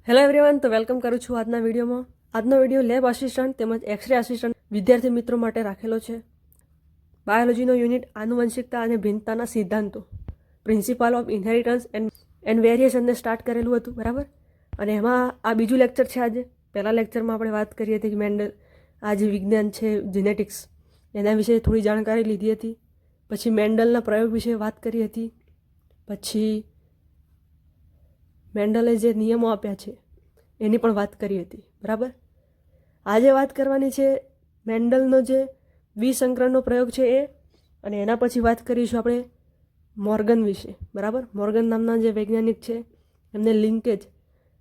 Hello everyone, તો welcome કરું છું આજના વિડીયોમાં. આજનો વિડીયો લેબ આસિસ્ટન્ટ તેમજ એક્સરે આસિસ્ટન્ટ વિદ્યાર્થી મિત્રો માટે રાખેલો છે. બાયોલોજીનો યુનિટ આનુવંશિકતા અને ભિન્નતાના સિદ્ધાંતો, પ્રિન્સિપલ ઓફ ઇનહેરિટન્સ એન્ડ વેરિએશનને સ્ટાર્ટ કરેલું હતું, બરાબર. અને એમાં આ બીજું લેક્ચર છે આજે. પહેલા લેક્ચરમાં આપણે વાત કરી હતી કે મેન્ડલ આ જે વિજ્ઞાન છે જીનેટિક્સ એના વિશે થોડી જાણકારી લીધી હતી. પછી મેન્ડલના પ્રયોગ વિશે વાત કરી હતી. પછી મેન્ડલે જે નિયમો આપ્યા છે એની પણ વાત કરી હતી, બરાબર. આજે વાત કરવાની છે મેન્ડલનો જે વિસંકરણનો પ્રયોગ છે એ, અને એના પછી વાત કરીશું આપણે મોર્ગન વિશે, બરાબર. મોર્ગન નામના જે વૈજ્ઞાનિક છે એમને લિંકેજ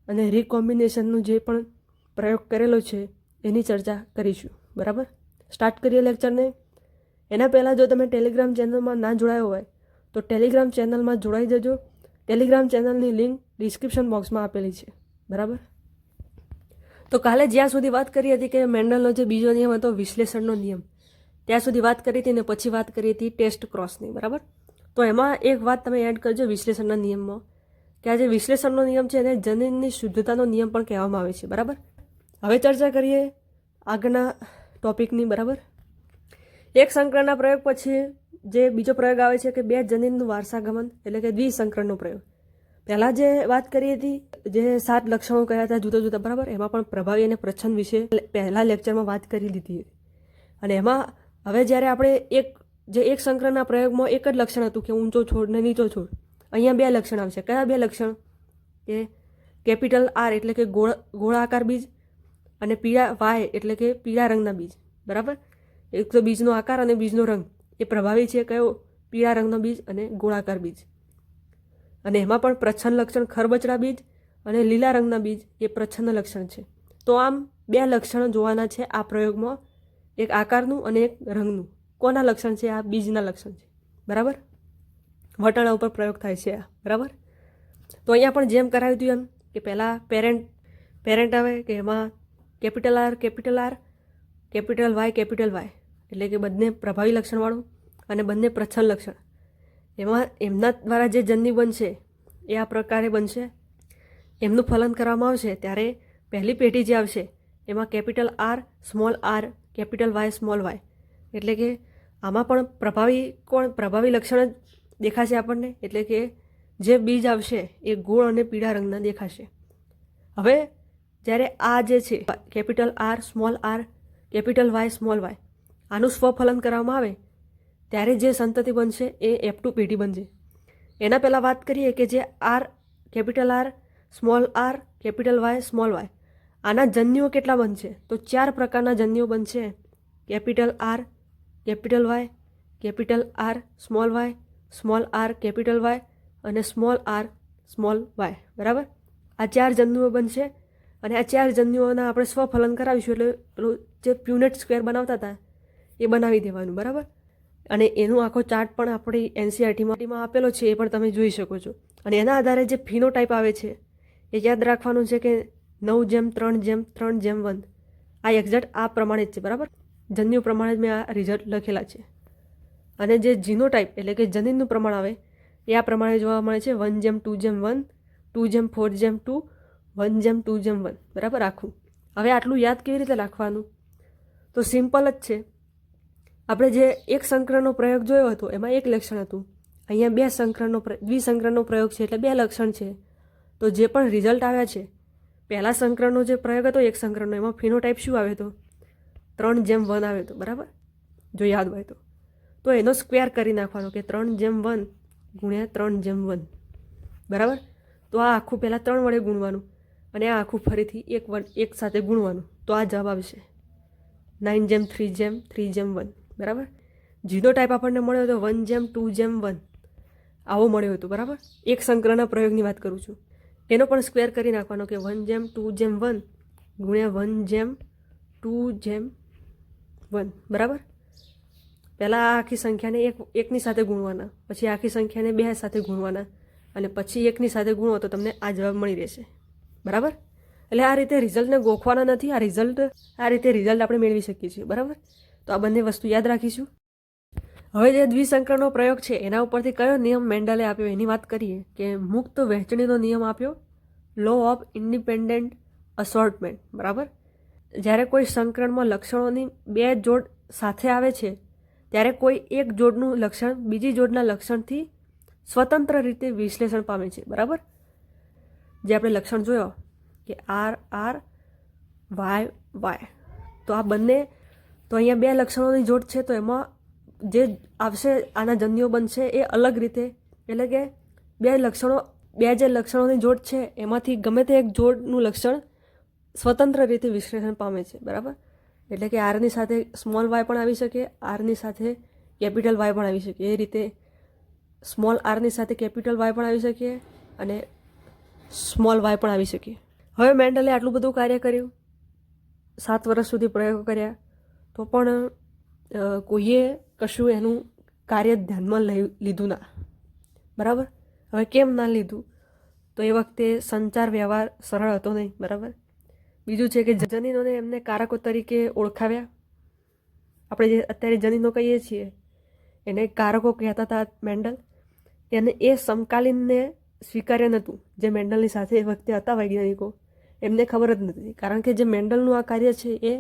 અને રિકોમ્બિનેશનનું જે પણ પ્રયોગ કરેલો છે એની ચર્ચા કરીશું, બરાબર. સ્ટાર્ટ કરીએ લેક્ચરને. એના પહેલાં જો તમે ટેલિગ્રામ ચેનલમાં ના જોડાયો હોય તો ટેલિગ્રામ ચેનલમાં જોડાઈ જજો. ટેલિગ્રામ ચેનલની લિંક ડિસ્ક્રિપ્શન બોક્સમાં આપેલી છે, બરાબર. તો કાલે જ્યાં સુધી વાત કરી હતી કે મેન્ડલનો જે બીજો નિયમ હતો વિશ્લેષણનો નિયમ, ત્યાં સુધી વાત કરી હતી ને પછી વાત કરી હતી ટેસ્ટ ક્રોસની, બરાબર. તો એમાં એક વાત તમે એડ કરજો વિશ્લેષણના નિયમમાં, કે આ જે વિશ્લેષણનો નિયમ છે એને જનીનની શુદ્ધતાનો નિયમ પણ કહેવામાં આવે છે, બરાબર. હવે ચર્ચા કરીએ આગળના ટોપિકની, બરાબર. એક સંકરણના પ્રયોગ પછી જે બીજો પ્રયોગ આવે છે કે બે જનીનનું વારસાગમન, એટલે કે દ્વિસંકરણનો પ્રયોગ. પહેલાં જે વાત કરી હતી જે 7 લક્ષણો કયા હતા જુદા જુદા, બરાબર. એમાં પણ પ્રભાવી અને પ્રચ્છન્ન વિશે પહેલા લેક્ચરમાં વાત કરી લીધી હતી. અને એમાં હવે જ્યારે આપણે એક સંકરણના પ્રયોગમાં એક જ લક્ષણ હતું કે ઊંચો છોડ ને નીચો છોડ, અહીંયા 2 લક્ષણ આવશે. કયા 2 લક્ષણ? કે કેપિટલ આર એટલે કે ગોળાકાર બીજ, અને પીળા વાય એટલે કે પીળા રંગના બીજ, બરાબર. એક તો બીજનો આકાર અને બીજનો રંગ એ પ્રભાવી છે કયો? પીળા રંગનો બીજ અને ગોળાકાર બીજ. અને એમાં પણ પ્રચ્છન્ન લક્ષણ ખરબચડા બીજ અને લીલા રંગના બીજ એ પ્રચ્છન્ન લક્ષણ છે. તો આમ 2 લક્ષણ જોવાના છે આ પ્રયોગમાં, એક આકારનું અને એક રંગનું. કોના લક્ષણ છે? આ બીજના લક્ષણ છે, બરાબર. વટાણા ઉપર પ્રયોગ થાય છે આ, બરાબર. તો અહીંયા પણ જેમ કરાવ્યું હતું એમ કે પહેલાં પેરેન્ટ આવે કે એમાં કેપિટલ આર કેપિટલ વાય એટલે કે બંને પ્રભાવી લક્ષણવાળું અને બંને પ્રચ્છન્ન લક્ષણ. એમાં એમના દ્વારા જે જન્યુ બનશે એ આ પ્રકારે બનશે. એમનું ફલન કરવામાં આવશે ત્યારે પહેલી પેઢી જે આવશે એમાં capital R, capital Y, small y. એટલે કે આમાં પણ પ્રભાવી લક્ષણ જ દેખાશે આપણને. એટલે કે જે બીજ આવશે એ ગોળ અને પીળા રંગના દેખાશે. હવે જ્યારે આ જે છે capital R, capital Y, small y, આનું સ્વફલન કરવામાં આવે ત્યારે જે સંતતિ બનશે એ F2 પેઢી બનશે. એના પહેલાં વાત કરીએ કે જે capital R, capital Y, small y, આના જન્યુઓ કેટલા બનશે? તો 4 પ્રકારના જન્યુઓ બનશે. Capital R, capital Y, capital R, small r, capital Y અને સ્મોલ આર, સ્મોલ વાય, બરાબર. આ 4 જન્યુઓ બનશે. અને આ 4 જન્યુઓના આપણે સ્વફલન કરાવીશું એટલે પેલું જે પ્યુનેટ સ્ક્વેર બનાવતા હતા એ બનાવી દેવાનું, બરાબર. અને એનો આખો ચાર્ટ પણ આપણી NCERTમાં આપેલો છે, એ પણ તમે જોઈ શકો છો. અને એના આધારે જે ફિનોટાઈપ આવે છે એ યાદ રાખવાનું છે કે 9:3:3:1. આ એક્ઝેક્ટ આ પ્રમાણે જ છે, બરાબર. જન્યુ પ્રમાણે જ મેં આ રિઝલ્ટ લખેલા છે. અને જે જીનોટાઈપ એટલે કે જનીનનું પ્રમાણ આવે એ આ પ્રમાણે જોવા મળે છે 1:2:1, 2:4:2, 1:2:1, બરાબર. આખું. હવે આટલું યાદ કેવી રીતે રાખવાનું? તો સિમ્પલ જ છે. આપણે જે એક સંકરણનો પ્રયોગ જોયો હતો એમાં એક લક્ષણ હતું. અહીંયા દ્વિસંકરણનો પ્રયોગ છે એટલે 2 લક્ષણ છે. તો જે પણ રિઝલ્ટ આવ્યા છે પહેલા સંકરણનો જે પ્રયોગ હતો એક સંકરણનો, એમાં ફિનોટાઈપ શું આવ્યો હતો? 3:1 આવ્યો હતો, બરાબર. જો યાદ હોય તો એનો સ્ક્વેર કરી નાખવાનો કે 3:1 ગુણ્યા 3:1, બરાબર. તો આ આખું પહેલાં 3 વડે ગુણવાનું અને આ આખું ફરીથી એક સાથે ગુણવાનું, તો આ જવાબ આવશે 9:3:3:1, બરાબર. જીનોટાઈપ આપણને મળ્યો હતો 1:2:1, આવો મળ્યો હતો, બરાબર. એક સંકરણના પ્રયોગની વાત કરું છું. એનો પણ સ્ક્વેર કરી નાખવાનો કે 1:2:1 ગુણ્યા 1:2:1, બરાબર. પહેલાં આ આખી સંખ્યાને એકની સાથે ગુણવાના, પછી આખી સંખ્યાને 2 સાથે ગુણવાના, અને પછી એકની સાથે ગુણો તો તમને આ જવાબ મળી રહેશે, બરાબર. એટલે આ રીતે રિઝલ્ટને ગોખવાના નથી. આ રીતે રિઝલ્ટ આપણે મેળવી શકીએ છીએ, બરાબર. તો આ બંને વસ્તુ યાદ રાખીશું. હવે જે દ્વિસંકરણનો પ્રયોગ છે એના ઉપરથી કયો નિયમ મેન્ડલે આપ્યો એની વાત કરીએ કે મુક્ત વહેંચણીનો નિયમ આપ્યો લો ઓફ ઇન્ડિપેન્ડન્ટ અસોર્ટમેન્ટ, બરાબર. જ્યારે કોઈ સંકરણમાં લક્ષણોની બે જોડ સાથે આવે છે ત્યારે કોઈ એક જોડનું લક્ષણ બીજી જોડના લક્ષણથી સ્વતંત્ર રીતે વિશ્લેષણ પામે છે, બરાબર. જે આપણે લક્ષણ જોયો કે આર આર વાય વાય, તો આ બંને, તો અહીંયા બે લક્ષણોની જોડ છે તો એમાં જે આવશે આના જન્યુઓ બનશે એ અલગ રીતે, એટલે કે બે જે લક્ષણોની જોડ છે એમાંથી ગમે તે એક જોડનું લક્ષણ સ્વતંત્ર રીતે વિશ્લેષણ પામે છે, બરાબર. એટલે કે આરની સાથે સ્મોલ વાય પણ આવી શકે, આરની સાથે કેપિટલ વાય પણ આવી શકે, એ રીતે સ્મોલ આરની સાથે કેપિટલ વાય પણ આવી શકે અને સ્મોલ વાય પણ આવી શકે. હવે મેન્ડલે આટલું બધું કાર્ય કર્યું, 7 વર્ષ સુધી પ્રયોગો કર્યા, તો પણ કોઈએ કશું એનું કાર્ય ધ્યાનમાં લીધું ના, બરાબર. હવે કેમ ના લીધું? તો એ વખતે સંચાર વ્યવહાર સરળ હતો નહીં, બરાબર. બીજું છે કે જનીનોને એમને કારકો તરીકે ઓળખાવ્યા. આપણે જે અત્યારે જનીનો કહીએ છીએ એને કારકો કહેતા હતા મેન્ડલ. એને એ સમકાલીનને સ્વીકાર્ય નહોતું. જે મેન્ડલની સાથે એ વખતે હતા વૈજ્ઞાનિકો, એમને ખબર જ નથી, કારણ કે જે મેન્ડલનું આ કાર્ય છે એ,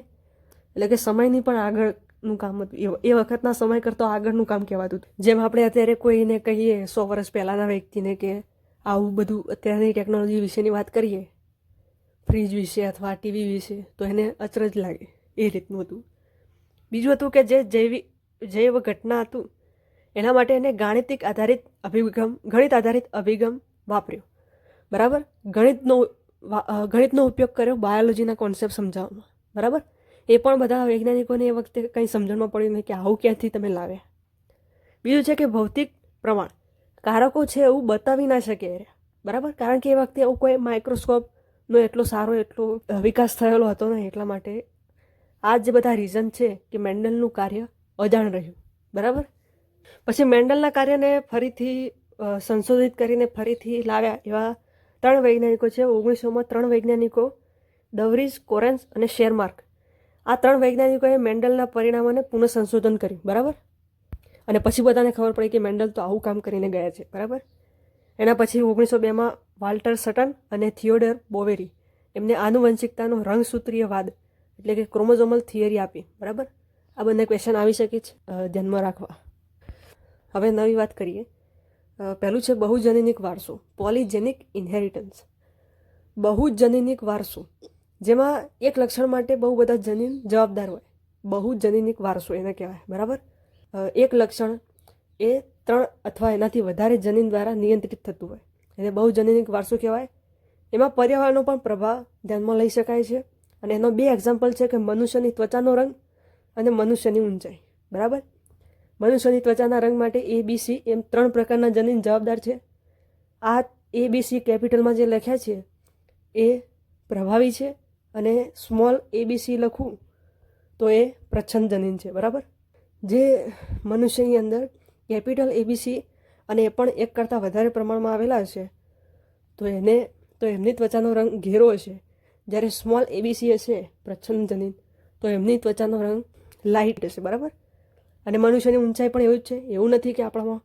એટલે કે સમયની પણ આગળનું કામ હતું, એ વખતના સમય કરતાં આગળનું કામ કહેવાતું હતું. જેમ આપણે અત્યારે કોઈને કહીએ 100 વર્ષ પહેલાંના વ્યક્તિને કે આવું બધું અત્યારની ટેકનોલોજી વિશેની વાત કરીએ, ફ્રીજ વિશે અથવા ટીવી વિશે, તો એને અચરજ લાગે, એ રીતનું હતું. બીજું હતું કે જે જૈવ ઘટના હતું એના માટે એને ગણિત આધારિત અભિગમ વાપર્યો, બરાબર. ગણિતનો ઉપયોગ કર્યો બાયોલોજીના કોન્સેપ્ટ સમજાવવામાં, બરાબર. એ પણ બધા વૈજ્ઞાનિકોને એ વખતે કંઈ સમજણમાં પડ્યું નહીં કે આવું ક્યાંથી તમે લાવ્યા. બીજું છે કે ભૌતિક પ્રમાણ કારકો છે એવું બતાવી ના શકે, બરાબર. કારણ કે એ વખતે એવું કોઈ માઇક્રોસ્કોપનો એટલો વિકાસ થયેલો હતો નહીં, એટલા માટે આ જે બધા રીઝન છે કે મેન્ડલનું કાર્ય અજાણ રહ્યું, બરાબર. પછી મેન્ડલના કાર્યને ફરીથી સંશોધિત કરીને ફરીથી લાવ્યા એવા 3 વૈજ્ઞાનિકો છે. 1900માં 3 વૈજ્ઞાનિકો, ડવરીઝ, કોરેન્સ અને શેરમાર્ક, આ 3 વૈજ્ઞાનિકોએ મેન્ડલના પરિણામોને પુનઃ સંશોધન કર્યું, બરાબર. અને પછી બધાને ખબર પડી કે મેન્ડલ તો આવું કામ કરીને ગયા છે, બરાબર. એના પછી 1902માં વાલ્ટર સટન અને થિયોડર બોવેરી એમને આનુવંશિકતાનો રંગસૂત્રીયવાદ, એટલે કે ક્રોમોઝોમલ થિયરી આપી, બરાબર. આ બંને ક્વેશ્ચન આવી શકે છે, ધ્યાનમાં રાખવા. હવે નવી વાત કરીએ. પહેલું છે બહુજનીનિક વારસો, પોલીજેનિક ઇન્હેરિટન્સ. બહુજનીનિક વારસો, જેમાં એક લક્ષણ માટે બહુ બધા જનીન જવાબદાર હોય, બહુજનીનિક વારસો એને કહેવાય, બરાબર. એક લક્ષણ એ 3 અથવા એનાથી વધારે જનીન દ્વારા નિયંત્રિત થતું હોય એને બહુજનીનિક વારસો કહેવાય. એમાં પર્યાવરણનો પણ પ્રભાવ ધ્યાનમાં લઈ શકાય છે, અને એનો 2 એક્ઝામ્પલ છે કે મનુષ્યની ત્વચાનો રંગ અને મનુષ્યની ઊંચાઈ, બરાબર. મનુષ્યની ત્વચાના રંગ માટે ABC એમ 3 પ્રકારના જનીન જવાબદાર છે. આ ABC કેપિટલમાં જે લખ્યા છે એ પ્રભાવી છે, અને સ્મોલ ABC લખું તો એ પ્રચ્છન્ન જનીન છે, બરાબર. જે મનુષ્યની અંદર કેપિટલ ABC અને એ પણ 1 કરતાં વધારે પ્રમાણમાં આવેલા હશે તો એમની ત્વચાનો રંગ ઘેરો હશે. જ્યારે સ્મોલ ABC હશે પ્રચ્છન્ન જનીન, તો એમની ત્વચાનો રંગ લાઇટ હશે, બરાબર. અને મનુષ્યની ઊંચાઈ પણ એવું જ છે. એવું નથી કે આપણામાં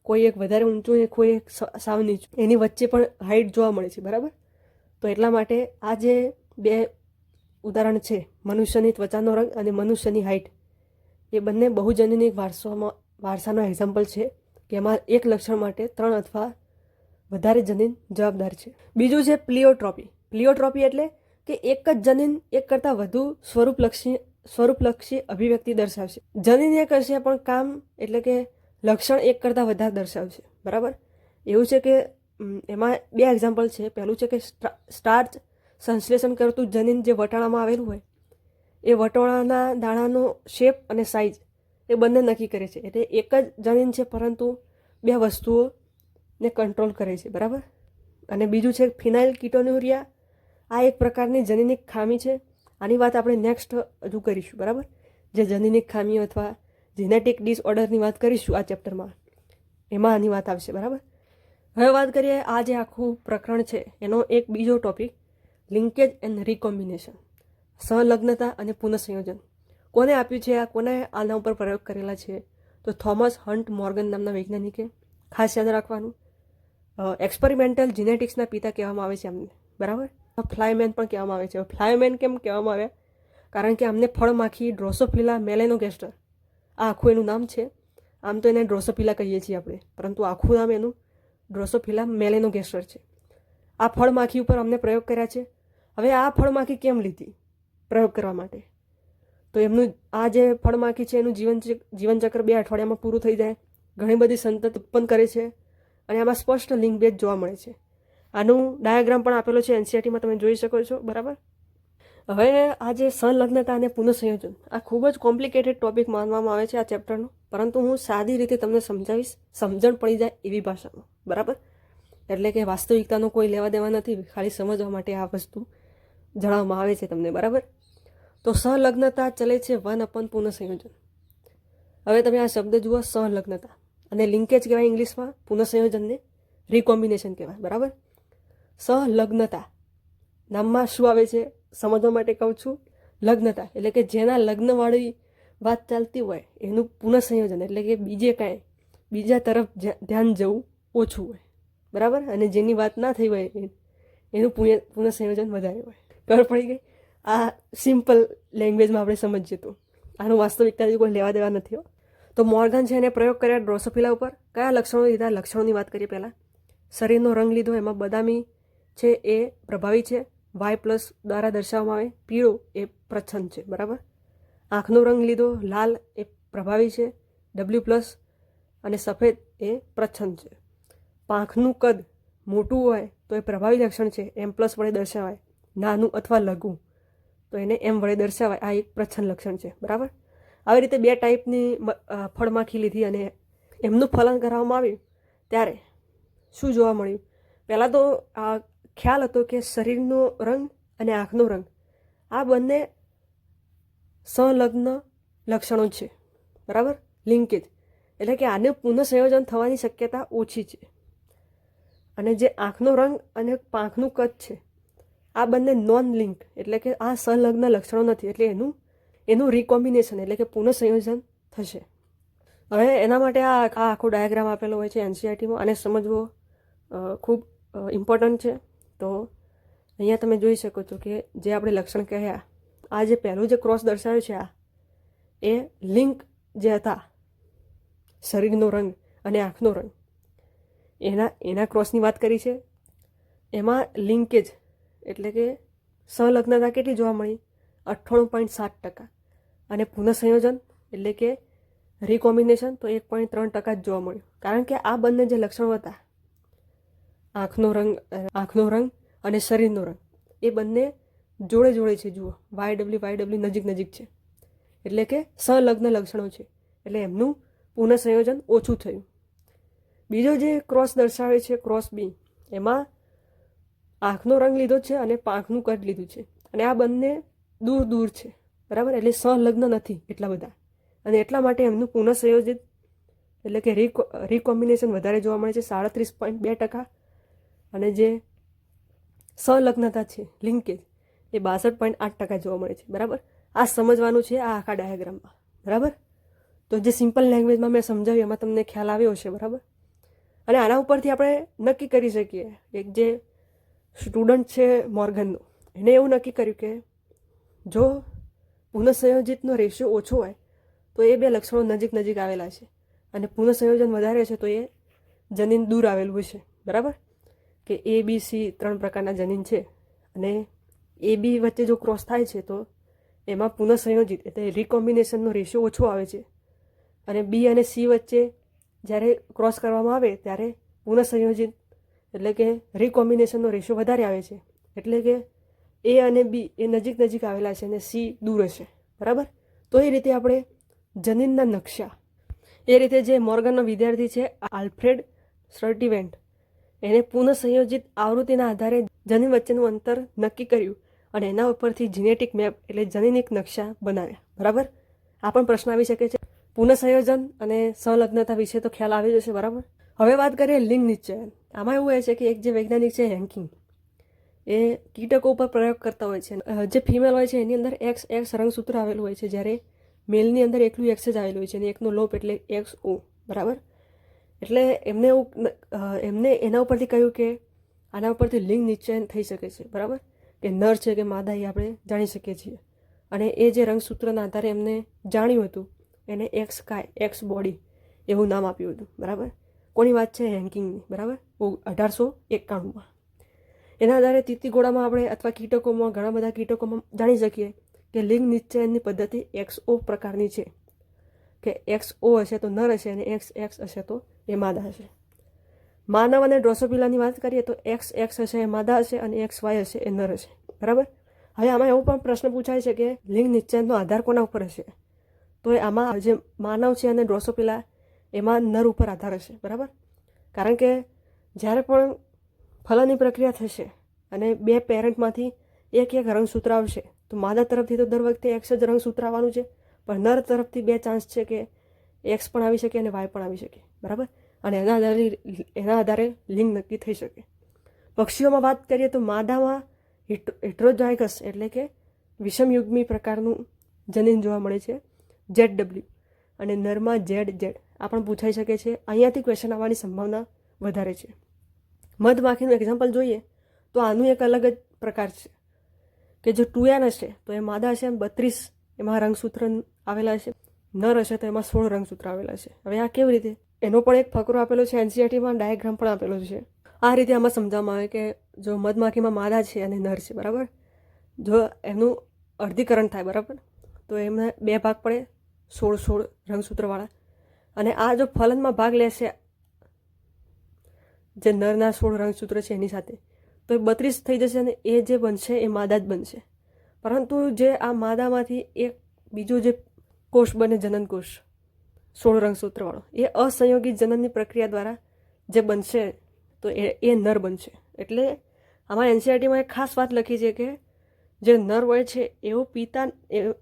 કોઈ એક વધારે ઊંચું ને કોઈ એક સાવ નીચું, એની વચ્ચે પણ હાઇટ જોવા મળે છે, બરાબર. તો એટલા માટે આ જે 2 ઉદાહરણ છે, મનુષ્યની ત્વચાનો રંગ અને મનુષ્યની હાઇટ, એ બંને બહુજનીનિક વારસાનો એક્ઝામ્પલ છે કે એમાં એક લક્ષણ માટે 3 અથવા વધારે જનીન જવાબદાર છે. બીજું છે પ્લિયોટ્રોપી. પ્લિયોટ્રોપી એટલે કે એક જ જનીન 1 કરતાં વધુ સ્વરૂપલક્ષી અભિવ્યક્તિ દર્શાવશે. જનીન એક હશે પણ કામ, એટલે કે લક્ષણ 1 કરતાં વધારે દર્શાવશે, બરાબર. એવું છે કે એમાં 2 એક્ઝામ્પલ છે. પહેલું છે કે સ્ટાર્ચ સંશ્લેષણ કરતું જનીન જે વટાણામાં આવેલું હોય, એ વટાણાના દાણાનો શેપ અને સાઇઝ એ બંને નક્કી કરે છે. એટલે એક જ જનીન છે પરંતુ 2 વસ્તુઓને કંટ્રોલ કરે છે, બરાબર. અને બીજું છે ફિનાઇલ કીટોન્યુરિયા. આ એક પ્રકારની જનીનિક ખામી છે. આની વાત આપણે નેક્સ્ટ હજુ કરીશું, બરાબર. જે જનીનિક ખામીઓ અથવા જેનેટિક ડિસઓર્ડરની વાત કરીશું આ ચેપ્ટરમાં, એમાં આની વાત આવશે, બરાબર. હવે વાત કરીએ આ જે આખું પ્રકરણ છે એનો એક બીજો ટોપિક, લિંકેજ એન્ડ રિકોમ્બિનેશન, સહલગ્નતા અને પુનઃસંયોજન. કોને આપ્યું છે આ? કોને આના ઉપર પ્રયોગ કરેલા છે? તો થોમસ હન્ટ મોર્ગન નામના વૈજ્ઞાનિકે. ખાસ યાદ રાખવાનું, એક્સપેરિમેન્ટલ જીનેટિક્સના પિતા કહેવામાં આવે છે એમને, બરાબર. ફ્લાયમેન પણ કહેવામાં આવે છે. ફ્લાયમેન કેમ કહેવામાં આવ્યા? કારણ કે આમને ફળમાખી ડ્રોસોફિલા મેલેનોગેસ્ટર આ આખું એનું નામ છે. આમ તો એને ડ્રોસોફિલા કહીએ છીએ આપણે, પરંતુ આખું નામ એનું ડ્રોસોફિલા મેલેનોગેસ્ટર છે. આ ફળમાખી ઉપર અમને પ્રયોગ કર્યા છે. હવે આ ફળમાખી કેમ લીધી પ્રયોગ કરવા માટે? તો એમનું આ જે ફળમાખી છે એનું જીવનચક્ર 2 અઠવાડિયામાં પૂરું થઈ જાય, ઘણી બધી સંતતિ ઉત્પન્ન કરે છે અને આમાં સ્પષ્ટ લિંગભેદ જોવા મળે છે. આનું ડાયાગ્રામ પણ આપેલો છે એનસીઈઆરટીમાં, તમે જોઈ શકો છો. બરાબર. હવે આ જે સંલગ્નતા અને પુનઃસંયોજન આ ખૂબ જ કોમ્પ્લિકેટેડ ટોપિક માનવામાં આવે છે આ ચેપ્ટરનો, પરંતુ હું સાદી રીતે તમને સમજાવીશ, સમજણ પડી જાય એવી ભાષામાં. બરાબર. એટલે કે વાસ્તવિકતાનો કોઈ લેવા દેવા નથી, ખાલી સમજવા માટે આ વસ્તુ જણાવવામાં આવે છે તમને. બરાબર. તો સંલગ્નતા ચલે છે 1 પુનઃસંયોજન. હવે તમે આ શબ્દ જુઓ, સંલગ્નતા, અને લિંકેજ કહેવાય ઇંગ્લિશમાં, પુનઃસંયોજનને રિકોમ્બિનેશન કહેવાય. બરાબર. સંલગ્નતા નામમાં શું આવે છે સમજવા માટે કહું છું. લગ્નતા એટલે કે જેના લગ્નવાળી વાત ચાલતી હોય એનું પુનઃસંયોજન, એટલે કે બીજા તરફ ધ્યાન જવું ઓછું હોય. બરાબર. અને જેની વાત ના થઈ હોય એનું પુનઃસંયોજન વધારે હોય. ખબર પડી ગઈ? આ સિમ્પલ લેંગ્વેજમાં આપણે સમજીએ તો આનું વાસ્તવિકતાથી કોઈ લેવા દેવા નથી. તો મોર્ગન છે એને પ્રયોગ કર્યા ડ્રોસોફિલા ઉપર. કયા લક્ષણો લીધા? લક્ષણોની વાત કરીએ પહેલાં. શરીરનો રંગ લીધો, એમાં બદામી છે એ પ્રભાવી છે, Y+ દ્વારા દર્શાવવામાં આવે. પીળો એ પ્રચ્છન્ન છે. બરાબર. આંખનો રંગ લીધો, લાલ એ પ્રભાવી છે, W+, અને સફેદ એ પ્રચ્છન્ન છે. પાંખનું કદ મોટું હોય તો એ પ્રભાવી લક્ષણ છે, M+ વડે દર્શાવાય. નાનું અથવા લઘુ તો એને M વડે દર્શાવાય. આ એક પ્રચ્છન્ન લક્ષણ છે. બરાબર. આવી રીતે 2 ટાઈપની ફળમાખી લીધી અને એમનું ફલન કરવામાં આવ્યું ત્યારે શું જોવા મળ્યું? પહેલાં તો આ ખ્યાલ હતો કે શરીરનો રંગ અને આંખનો રંગ આ બંને સંલગ્ન લક્ષણો છે. બરાબર. લિંકેજ એટલે કે આને પુનઃસંયોજન થવાની શક્યતા ઓછી છે. અને જે આંખનો રંગ અને પાંખનું કદ છે આ બંને નોન લિંક, એટલે કે આ સંલગ્ન લક્ષણો નથી, એટલે એનું રિકોમ્બિનેશન એટલે કે પુનઃસંયોજન થશે. હવે એના માટે આ આખો ડાયાગ્રામ આપેલો હોય છે એનસીઈઆરટીમાં, આને સમજવો ખૂબ ઇમ્પોર્ટન્ટ છે. તો અહીંયા તમે જોઈ શકો છો કે જે આપણે લક્ષણ કહ્યા, આ જે પહેલું જે ક્રોસ દર્શાવ્યું છે આ એ લિંક જે હતા શરીરનો રંગ અને આંખનો રંગ એના ક્રોસની વાત કરી છે. એમાં લિંકેજ એટલે કે સંલગ્નતા કેટલી જોવા મળી? 98.7%. અને પુનઃસંયોજન એટલે કે રિકોમ્બિનેશન તો 1.3% જ જોવા મળ્યું. કારણ કે આ બંને જે લક્ષણો હતા આંખનો રંગ અને શરીરનો રંગ એ બંને જોડે છે. જુઓ, YW નજીક છે, એટલે કે સંલગ્ન લક્ષણો છે, એટલે એમનું પુનઃસંયોજન ઓછું થયું. બીજો જે ક્રોસ દર્શાવે છે ક્રોસ B, એમાં આંખનો રંગ લીધો છે અને પાંખનું કદ લીધું છે, અને આ બંને દૂર છે. બરાબર. એટલે સંલગ્ન નથી એટલા બધા, અને એટલા માટે એમનું પુનઃસંયોજિત એટલે કે રિકોમ્બિનેશન વધારે જોવા મળે છે 37.2%. અને જે સંલગ્નતા છે લિંકેજ એ 62.8% જોવા મળે છે. બરાબર. આ સમજવાનું છે આ આખા ડાયાગ્રામમાં. બરાબર. તો જે સિમ્પલ લેંગ્વેજમાં મેં સમજાવ્યું એમાં તમને ખ્યાલ આવ્યો હશે. બરાબર. અને આના ઉપરથી આપણે નક્કી કરી શકીએ, એક જે સ્ટુડન્ટ છે મોર્ગનનો, એને એવું નક્કી કર્યું કે જો પુનઃસંયોજિતનો રેશિયો ઓછો હોય તો એ 2 લક્ષણો નજીક આવેલા છે, અને પુનઃસંયોજન વધારે છે તો એ જનીન દૂર આવેલું છે. બરાબર. કે ABC 3 પ્રકારના જનીન છે, અને AB વચ્ચે જો ક્રોસ થાય છે તો એમાં પુનઃસંયોજિત એટલે રિકોમ્બિનેશનનો રેશિયો ઓછો આવે છે, અને B અને C વચ્ચે જ્યારે ક્રોસ કરવામાં આવે ત્યારે પુનઃસંયોજિત એટલે કે રિકોમ્બિનેશનનો રેશિયો વધારે આવે છે. એટલે કે A અને B એ નજીક આવેલા છે અને C દૂર હશે. બરાબર. તો એ રીતે આપણે જનીનના નકશા, એ રીતે જે મોર્ગનનો વિદ્યાર્થી છે આલ્ફ્રેડ સર્ટિવેન્ટ, એને પુનઃસંયોજિત આવૃત્તિના આધારે જનીન વચ્ચેનું અંતર નક્કી કર્યું અને એના ઉપરથી જીનેટિક મેપ એટલે જનીનિક નકશા બનાવ્યા. બરાબર. આ પણ પ્રશ્ન આવી શકે છે. પુનઃસંયોજન અને સંલગ્નતા વિશે તો ખ્યાલ આવી જશે. બરાબર. હવે વાત કરીએ લિંગ નિશ્ચયન. આમાં એવું હોય છે કે એક જે વૈજ્ઞાનિક છે હેન્કિંગ, એ કીટકો ઉપર પ્રયોગ કરતા હોય છે. જે ફિમેલ હોય છે એની અંદર XX રંગસૂત્ર આવેલું હોય છે, જ્યારે મેલની અંદર એકલું X જ આવેલું હોય છે, અને એકનો લોપ એટલે XO. બરાબર. એટલે એમને એના ઉપરથી કહ્યું કે આના ઉપરથી લિંગ નિશ્ચયન થઈ શકે છે, બરાબર, કે નર છે કે માદા એ આપણે જાણી શકીએ છીએ. અને એ જે રંગસૂત્રના આધારે એમને જાણ્યું હતું એને એક્સ કાય, એક્સ બોડી એવું નામ આપ્યું હતું, બરાબર. કોની વાત છે? હેન્કિંગની, બરાબર, 1891માં. એના આધારે તીતીઘોડામાં આપણે અથવા કીટકોમાં, ઘણા બધા કીટકોમાં જાણી શકીએ કે લિંગ નિશ્ચયનની પદ્ધતિ XO પ્રકારની છે, કે XO હશે તો નર હશે અને XX હશે તો એ માદા હશે. માનવ અને ડ્રોસોફિલાની વાત કરીએ તો XX હશે એ માદા હશે અને XY હશે એ નર હશે, બરાબર. હવે આમાં એવો પણ પ્રશ્ન પૂછાય છે કે લિંગ નિશ્ચયનનો આધાર કોના ઉપર હશે? તો એ આમાં જે માનવ છે અને ડ્રોસોફિલા એમાં નર ઉપર આધાર હશે, બરાબર. કારણ કે જ્યારે પણ ફલનની પ્રક્રિયા થશે અને બે પેરેન્ટમાંથી એક રંગસૂત્ર આવશે તો માદા તરફથી તો દર વખતે એક્સ જ રંગસૂત્ર આવવાનું છે, પણ નર તરફથી 2 ચાન્સ છે કે એક્સ પણ આવી શકે અને વાય પણ આવી શકે, બરાબર. અને એના આધારે લિંગ નક્કી થઈ શકે. પક્ષીઓમાં વાત કરીએ તો માદામાં હેટ્રોઝાયગસ એટલે કે વિષમયુગ્મી પ્રકારનું જનીન જોવા મળે છે, ZW, અને નરમાં ZZ. આ પણ પૂછાઈ શકે છે. અહીંયાથી ક્વેશ્ચન આવવાની સંભાવના વધારે છે. મધમાખીનું એક્ઝામ્પલ જોઈએ તો આનું એક અલગ જ પ્રકાર છે કે જો 2N હશે તો એ માદા હશે, 32 એમાં રંગસૂત્ર આવેલા હશે, નર હશે તો એમાં 16 રંગસૂત્ર આવેલા છે. હવે આ કેવી રીતે? એનો પણ એક ફકરો આપેલો છે NCERTમાં, ડાયાગ્રામ પણ આપેલો છે. આ રીતે આમાં સમજાવવામાં આવે કે જો મધમાખીમાં માદા છે અને નર છે, બરાબર, જો એનું અર્ધીકરણ થાય, બરાબર, તો એમને 2 ભાગ પડે, 16 રંગસૂત્રવાળા. અને આ જો ફલનમાં ભાગ લેશે જે નરના 16 રંગસૂત્ર છે એની સાથે, તો એ 32 થઈ જશે અને એ જે બનશે એ માદા જ બનશે. પરંતુ જે આ માદામાંથી એક બીજો જે કોષ બને, જનન કોષ 16 રંગસૂત્રવાળો, એ અસંયોગિત જનનની પ્રક્રિયા દ્વારા જે બનશે તો એ નર બનશે. એટલે આમાં NCERTમાં એક ખાસ વાત લખી છે કે જે નર હોય છે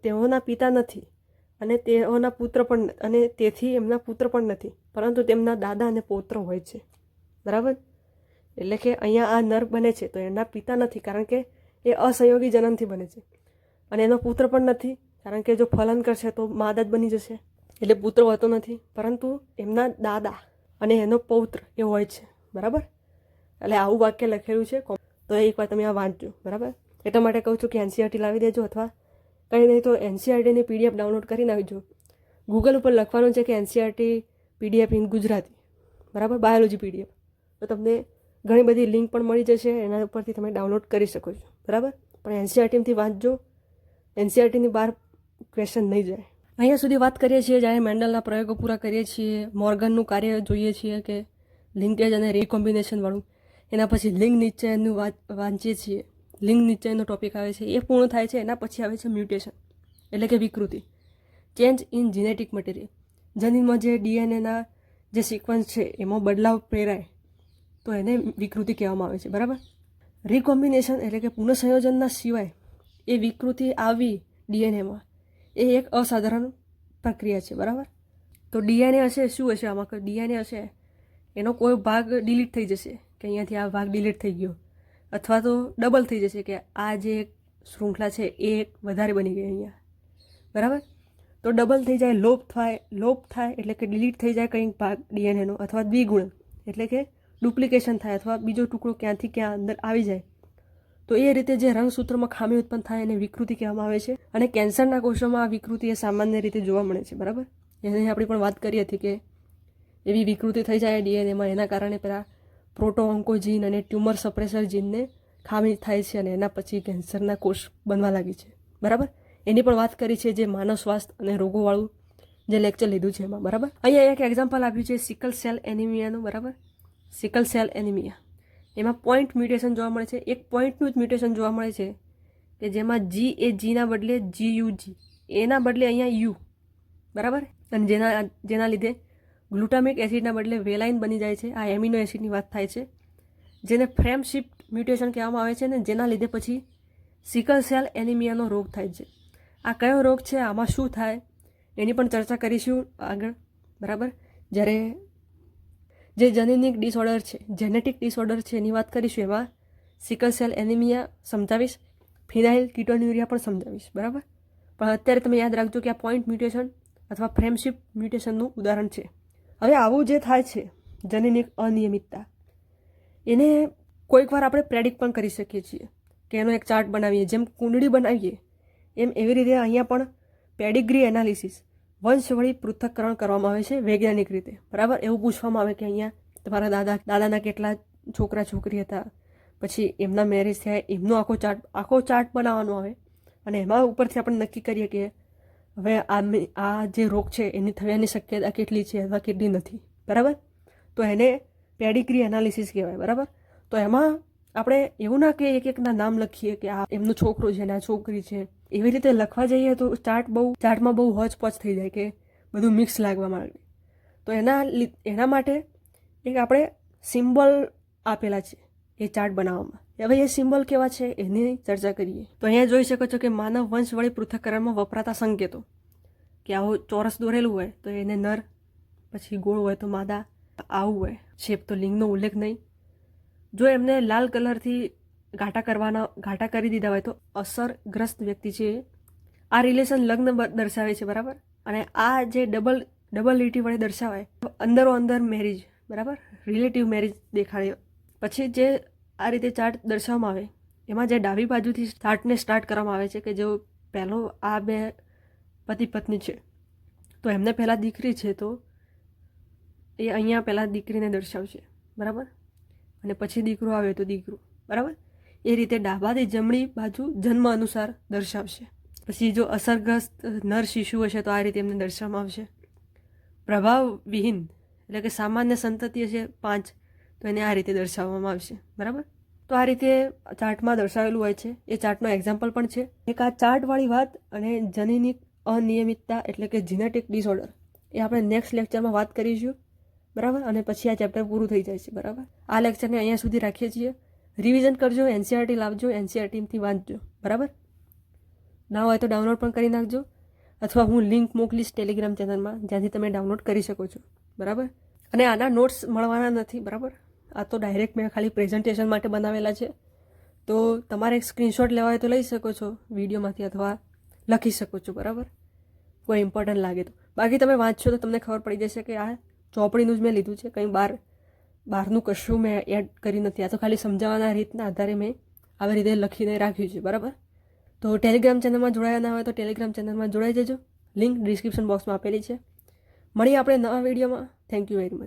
તેઓના પિતા નથી અને તેઓના પુત્ર પણ, અને તેથી એમના પુત્ર પણ નથી, પરંતુ તેમના દાદા અને પૌત્ર હોય છે, બરાબર. એટલે કે અહીંયા આ નર બને છે તો એના પિતા નથી, કારણ કે એ અસંયોગી જનનથી બને છે, અને એનો પુત્ર પણ નથી, કારણ કે જો ફલન કરશે તો માદા જ બની જશે, એટલે પુત્ર હોતો નથી, પરંતુ એમના દાદા અને એનો પૌત્ર એ હોય છે, બરાબર. એટલે આવું વાક્ય લખેલું છે, તો એકવાર તમે આ વાંચજો, બરાબર. એટલા માટે કહું છું કે NCERT લાવી દેજો, અથવા કંઈ નહીં તો NCERTની PDF ડાઉનલોડ કરી નાખજો. ગૂગલ ઉપર લખવાનું છે કે NCERT PDF ઇન ગુજરાતી, બરાબર, બાયોલોજી PDF, તો તમને ઘણી બધી લિંક પણ મળી જશે, એના ઉપરથી તમે ડાઉનલોડ કરી શકો છો, બરાબર. પણ NCERTથી વાંચજો, NCERTની બહાર ક્વેશ્ચન નહીં જાય. અહીંયા સુધી વાત કરીએ છીએ જ્યારે મેન્ડલના પ્રયોગો પૂરા કરીએ છીએ, મોર્ગનનું કાર્ય જોઈએ છીએ કે લિંકેજ અને રીકોમ્બિનેશનવાળું, એના પછી લિંગ નિશ્ચયનનું વાંચીએ છીએ, લિંગ નિશ્ચયનો ટોપિક આવે છે, એ પૂર્ણ થાય છે. એના પછી આવે છે મ્યુટેશન એટલે કે વિકૃતિ, ચેન્જ ઇન જીનેટિક મટીરિયલ. જનીનમાં જે DNAના જે સિક્વન્સ છે એમાં બદલાવ પ્રેરાય તો એને વિકૃતિ કહેવામાં આવે છે, બરાબર. રીકોમ્બિનેશન એટલે કે પુનઃસંયોજનના સિવાય એ વિકૃતિ આવી DNAમાં એ એક અસાધારણ પ્રક્રિયા છે, બરાબર. તો DNA હશે, શું હશે આમાં? DNA હશે એનો કોઈ ભાગ ડિલીટ થઈ જશે, કે અહીંયાથી આ ભાગ ડિલીટ થઈ ગયો, અથવા તો ડબલ થઈ જશે કે આ જે શૃંખલા છે એ વધારે બની ગઈ અહીંયા, બરાબર. તો ડબલ થઈ જાય, લોપ થાય એટલે કે ડિલીટ થઈ જાય કંઈક ભાગ DNAનો, અથવા દ્વિગુણન એટલે કે ડુપ્લિકેશન થાય, અથવા બીજો ટુકડો ક્યાંથી ક્યાં અંદર આવી જાય. તો એ રીતે જે રંગસૂત્રમાં ખામી ઉત્પન્ન થાય એને વિકૃતિ કહેવામાં આવે છે. અને કેન્સરના કોષોમાં આ વિકૃતિ એ સામાન્ય રીતે જોવા મળે છે, બરાબર. એની આપણે પણ વાત કરી હતી કે એવી વિકૃતિ થઈ જાય DNAમાં, એના કારણે પેલા પ્રોટોઓન્કોજીન અને ટ્યુમર સપ્રેસર જીનને ખામી થાય છે અને એના પછી કેન્સરના કોષ બનવા લાગી છે, બરાબર. એની પણ વાત કરી છે જે માનવ સ્વાસ્થ્ય અને રોગોવાળું જે લેક્ચર લીધું છે એમાં, બરાબર. અહીંયા એક એક્ઝામ્પલ આપ્યું છે સિકલ સેલ એનિમિયાનું, બરાબર. સિકલ સેલ એનિમિયા, એમાં પોઈન્ટ મ્યુટેશન જોવા મળે છે. એક પોઈન્ટનું જ મ્યુટેશન જોવા મળે છે કે જેમાં G એ Gના બદલે GUG, એના બદલે અહીંયા U, બરાબર. અને જેના લીધે ગ્લુટામિક એસિડના બદલે વેલાઇન બની જાય છે. આ એમિનો એસિડની વાત થાય છે, જેને ફ્રેમ શિફ્ટ મ્યુટેશન કહેવામાં આવે છે, ને જેના લીધે પછી સિકલ સેલ એનિમિયાનો રોગ થાય છે. આ કયો રોગ છે, આમાં શું થાય એની પણ ચર્ચા કરીશું આગળ, બરાબર. જ્યારે જે જેનેટિક ડિસઓર્ડર છે, જેનેટિક ડિસઓર્ડર છે એની વાત કરીશું, એમાં સિકલ સેલ એનિમિયા સમજાવીશ, ફિનાઇલ કીટોન્યુરિયા પણ સમજાવીશ, બરાબર. પણ અત્યારે તમે યાદ રાખજો કે આ પોઈન્ટ મ્યુટેશન અથવા ફ્રેમશિપ મ્યુટેશનનું ઉદાહરણ છે. હવે આવું જે થાય છે જનીનિક અનિયમિતતા, એને કોઈક વાર આપણે પ્રેડિક્ટ પણ કરી શકીએ છીએ કે એનો એક ચાર્ટ બનાવીએ, જેમ કુંડળી બનાવીએ એમ એવી રીતે અહીંયા પણ પેડિગ્રી એનાલિસિસ વંશવળી પૃથ્થકરણ કરવામાં આવે છે વૈજ્ઞાનિક રીતે, બરાબર. એવું પૂછવામાં આવે કે અહીંયા તમારા દાદાના કેટલા છોકરા છોકરી હતા, પછી એમના મેરેજ થયા, એમનો આખો ચાર્ટ બનાવવાનો આવે અને એમાં ઉપરથી આપણે નક્કી કરીએ કે હવે આ જે રોગ છે એની થવાની શક્યતા કેટલી છે અથવા કેટલી નથી, બરાબર. તો એને પેડિગ્રી એનાલિસિસ કહેવાય, બરાબર. તો એમાં આપણે એવું ના કે એક એકના નામ લખીએ કે આ એમનો છોકરો છે ને આ છોકરી છે, એવી રીતે લખવા જઈએ તો ચાર્ટમાં બહુ હોચપોચ થઈ જાય કે બધું મિક્સ લાગવા માંગે. તો એના માટે એક આપણે સિમ્બોલ આપેલા છે એ ચાર્ટ બનાવવામાં. હવે એ સિમ્બોલ કેવા છે એની ચર્ચા કરીએ. તો અહીંયા જોઈ શકો છો કે માનવ વંશવળી પૃથ્થકરણમાં વપરાતા સંકેતો, કે આવું ચોરસ દોરેલું હોય તો એને નર, પછી ગોળ હોય તો માદા, આવું હોય શેપ તો લિંગનો ઉલ્લેખ નહીં. જો એમને લાલ કલરથી ઘાટા કરી દીધા હોય તો અસરગ્રસ્ત વ્યક્તિ છે. આ રિલેશન લગ્ન દર્શાવે છે, બરાબર. અને આ જે ડબલ લીટી વડે દર્શાવાય અંદર મેરેજ, બરાબર, રિલેટિવ મેરેજ દેખાડે. પછી જે આ રીતે ચાર્ટ દર્શાવવામાં આવે એમાં જે ડાબી બાજુથી ચાર્ટને સ્ટાર્ટ કરવામાં આવે છે કે જો પહેલો આ બે પતિ પત્ની છે તો એમને પહેલાં દીકરી છે તો એ અહીંયા પહેલાં દીકરીને દર્શાવશે, બરાબર. અને પછી દીકરો આવે તો દીકરો, બરાબર. એ રીતે ડાબાથી જમણી બાજુ જન્મ અનુસાર દર્શાવશે. પછી જો અસરગ્રસ્ત નર શિશુ હશે તો આ રીતે એમને દર્શાવવામાં આવશે. પ્રભાવવિહીન એટલે કે સામાન્ય સંતતિ હશે 5 તો એને આ રીતે દર્શાવવામાં આવશે, બરાબર. તો આ રીતે ચાર્ટમાં દર્શાવેલું હોય છે. એ ચાર્ટનો એક્ઝામ્પલ પણ છે. એક આ ચાર્ટવાળી વાત અને જનીનિક અનિયમિતતા એટલે કે જીનેટિક ડિસઓર્ડર એ આપણે નેક્સ્ટ લેક્ચરમાં વાત કરીશું, બરાબર. અને પછી આ ચેપ્ટર પૂરું થઈ જાય છે, બરાબર. આ લેક્ચરને અહીંયા સુધી રાખીએ છીએ. રિવિઝન કરજો, એનસીઆરટી લાવજો, એનસીઆરટીથી વાંચજો, બરાબર. ના હોય તો ડાઉનલોડ પણ કરી નાખજો, અથવા હું લિંક મોકલીશ ટેલિગ્રામ ચેનલમાં જ્યાંથી તમે ડાઉનલોડ કરી શકો છો, બરાબર. અને આના નોટ્સ મળવાના નથી, બરાબર. આ તો ડાયરેક્ટ મેં ખાલી પ્રેઝન્ટેશન માટે બનાવેલા છે. તો તમારે સ્ક્રીનશોટ લેવા હોય તો લઈ શકો છો વિડીયોમાંથી, અથવા લખી શકો છો, બરાબર, કોઈ ઇમ્પોર્ટન્ટ લાગે તો. બાકી તમે વાંચશો તો તમને ખબર પડી જશે કે આ ચોપડીનું જ મેં લીધું છે, કંઈ બહારનું કશું મેં એડ કરી નથી. આ તો ખાલી સમજાવવાના રીતના આધારે મેં આવી રીતે લખીને રાખ્યું છે, બરાબર. તો ટેલિગ્રામ ચેનલમાં જોડાયા ના હોય તો ટેલિગ્રામ ચેનલમાં જોડાઈ જજો. લિંક ડિસ્ક્રિપ્શન બોક્સમાં આપેલી છે. મળીએ આપણે નવા વિડીયોમાં. Thank you very much.